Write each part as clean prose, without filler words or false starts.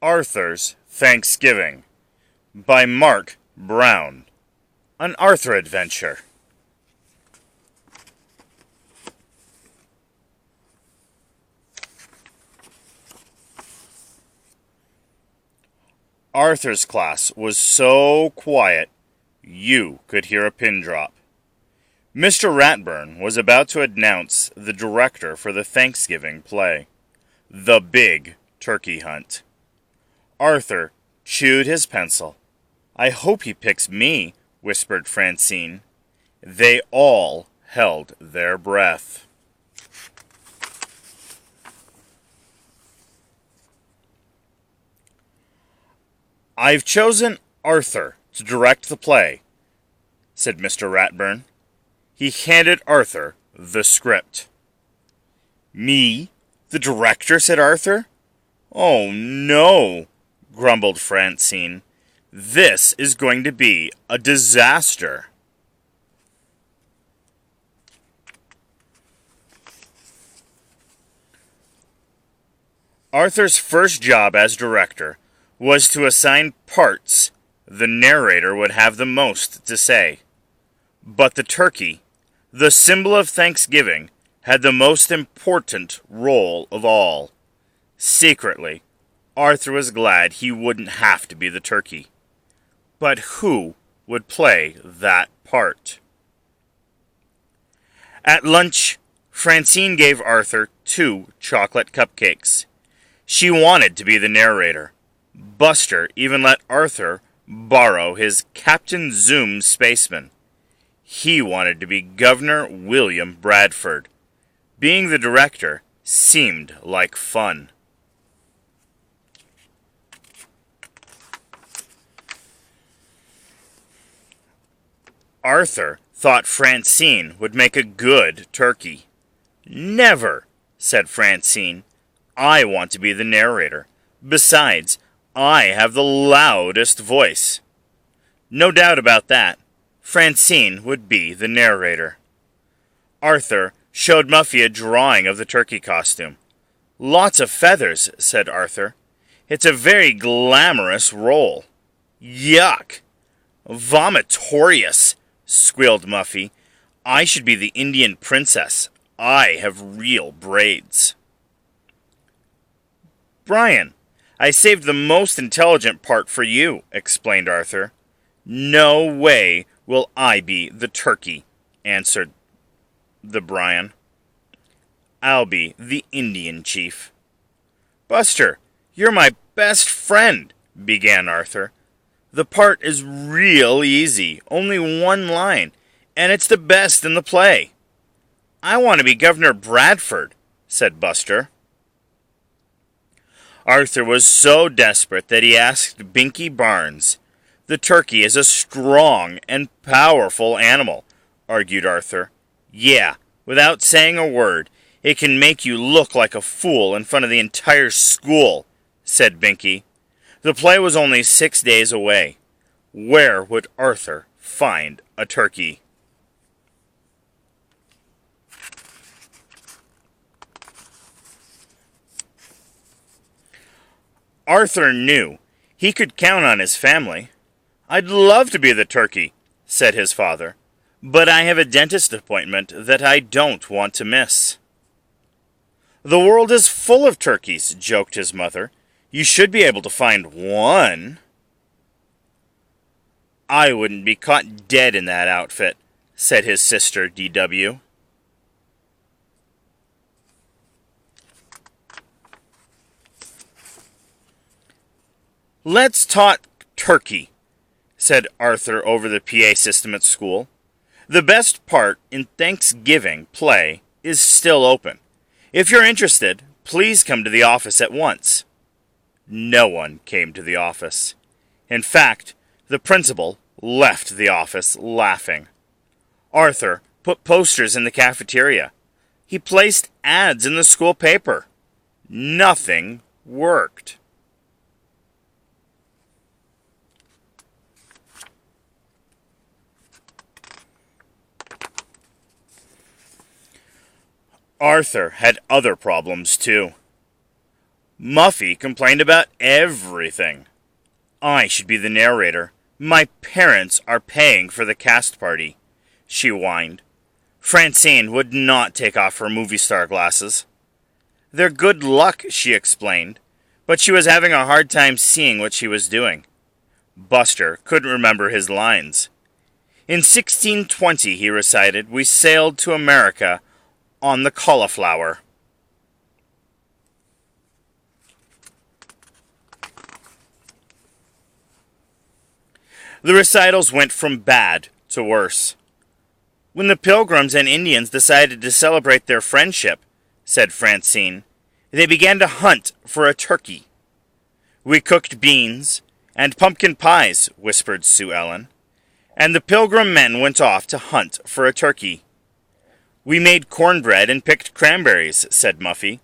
Arthur's Thanksgiving by Marc Brown. An Arthur adventure. Arthur's class was so quiet you could hear a pin drop. Mr. Ratburn was about to announce the director for the Thanksgiving play, The Big Turkey Hunt. Arthur chewed his pencil. "I hope he picks me," whispered Francine. They all held their breath. "I've chosen Arthur to direct the play," said Mr. Ratburn. He handed Arthur the script. "Me? The director?" said Arthur. "Oh, no," grumbled Francine. "This is going to be a disaster." Arthur's first job as director was to assign parts the narrator would have the most to say. But the turkey, the symbol of Thanksgiving, had the most important role of all. Secretly, Arthur was glad he wouldn't have to be the turkey. But who would play that part? At lunch, Francine gave Arthur 2 chocolate cupcakes. She wanted to be the narrator. Buster even let Arthur borrow his Captain Zoom spaceman. He wanted to be Governor William Bradford. Being the director seemed like fun. Arthur thought Francine would make a good turkey. "Never," said Francine. "I want to be the narrator. Besides, I have the loudest voice." No doubt about that. Francine would be the narrator. Arthur showed Muffy a drawing of the turkey costume. "Lots of feathers," said Arthur. "It's a very glamorous role." "Yuck!" "Vomitorious," squealed Muffy. "I should be the Indian princess. I have real braids." "Brian, I saved the most intelligent part for you," explained Arthur. "No way will I be the turkey," answered the Brian. "I'll be the Indian chief." "Buster, you're my best friend," began Arthur. "The part is real easy, only 1 line, and it's the best in the play." "I want to be Governor Bradford," said Buster. Arthur was so desperate that he asked Binky Barnes. "The turkey is a strong and powerful animal," argued Arthur. "Yeah, without saying a word, it can make you look like a fool in front of the entire school," said Binky. The play was only 6 days away. Where would Arthur find a turkey? Arthur knew he could count on his family. "I'd love to be the turkey," said his father, "but I have a dentist appointment that I don't want to miss." "The world is full of turkeys," joked his mother. "You should be able to find one." "I wouldn't be caught dead in that outfit," said his sister D.W. "Let's talk turkey," said Arthur over the PA system at school. "The best part in Thanksgiving play is still open. If you're interested, please come to the office at once." No one came to the office. In fact, the principal left the office laughing. Arthur put posters in the cafeteria. He placed ads in the school paper. Nothing worked. Arthur had other problems, too. Muffy complained about everything. I should be the narrator. My parents are paying for the cast party, she whined. Francine would not take off her movie star glasses. They're good luck, she explained, but she was having a hard time seeing what she was doing. Buster couldn't remember his lines. In 1620, he recited, we sailed to America on the Cauliflower. The recitals went from bad to worse. When the Pilgrims and Indians decided to celebrate their friendship, said Francine, they began to hunt for a turkey. We cooked beans and pumpkin pies, whispered Sue Ellen, and the Pilgrim men went off to hunt for a turkey. We made cornbread and picked cranberries, said Muffy.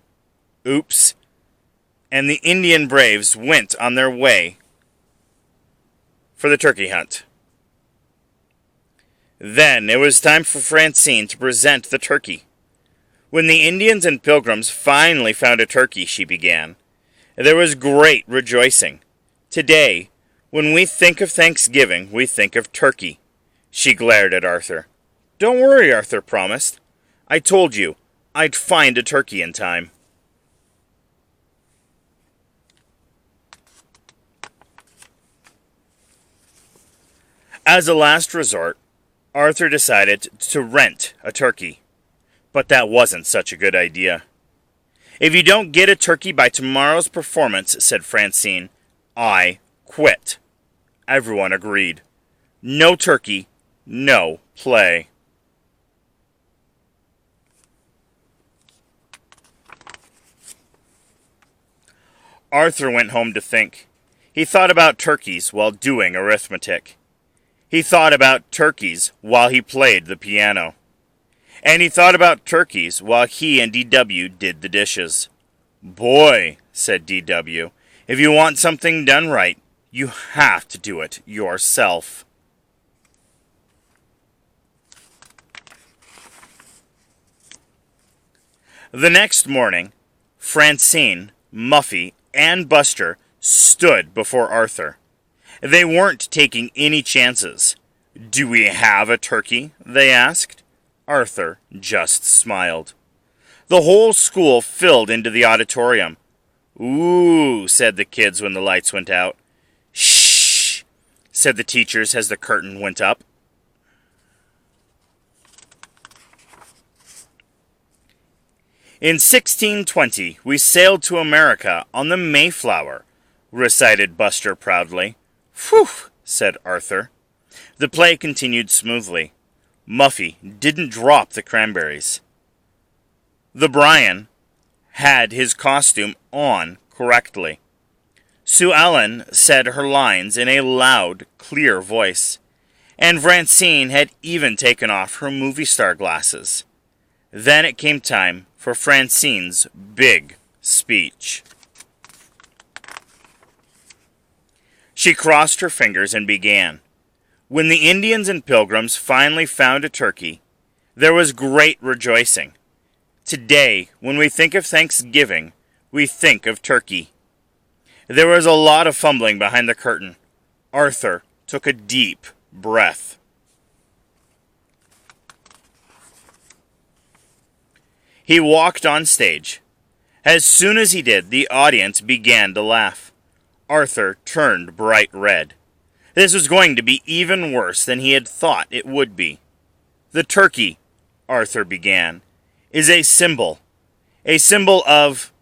Oops. And the Indian braves went on their way for the turkey hunt. Then it was time for Francine to present the turkey. When the Indians and Pilgrims finally found a turkey, she began, there was great rejoicing. Today, when we think of Thanksgiving, we think of turkey. She glared at Arthur. Don't worry, Arthur promised. I told you I'd find a turkey in time. As a last resort, Arthur decided to rent a turkey. But that wasn't such a good idea. If you don't get a turkey by tomorrow's performance, said Francine, I quit. Everyone agreed. No turkey, no play. Arthur went home to think. He thought about turkeys while doing arithmetic. He thought about turkeys while he played the piano. And he thought about turkeys while he and D.W. did the dishes. Boy, said D.W., if you want something done right, you have to do it yourself. The next morning, Francine, Muffy, and Buster stood before Arthur. They weren't taking any chances. Do we have a turkey? They asked. Arthur just smiled. The whole school filled into the auditorium. Ooh, said the kids when the lights went out. Shh, said the teachers as the curtain went up. In 1620, we sailed to America on the Mayflower, recited Buster proudly. Phew, said Arthur. The play continued smoothly. Muffy didn't drop the cranberries. The Brian had his costume on correctly. Sue Ellen said her lines in a loud, clear voice, and Francine had even taken off her movie star glasses. Then it came time for Francine's big speech. She crossed her fingers and began. When the Indians and Pilgrims finally found a turkey, there was great rejoicing. Today, when we think of Thanksgiving, we think of turkey. There was a lot of fumbling behind the curtain. Arthur took a deep breath. He walked on stage. As soon as he did, the audience began to laugh. Arthur turned bright red. This was going to be even worse than he had thought it would be. The turkey, Arthur began, is a symbol of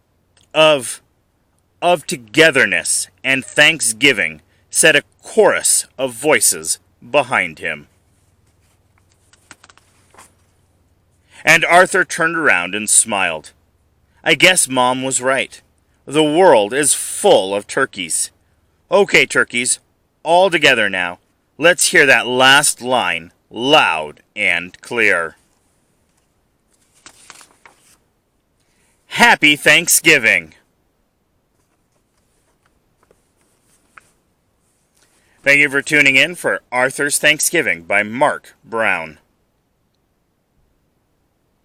togetherness and thanksgiving, said a chorus of voices behind him. And Arthur turned around and smiled. I guess Mom was right. The world is full of turkeys. Okay, turkeys, all together now. Let's hear that last line loud and clear. Happy Thanksgiving! Thank you for tuning in for Arthur's Thanksgiving by Marc Brown.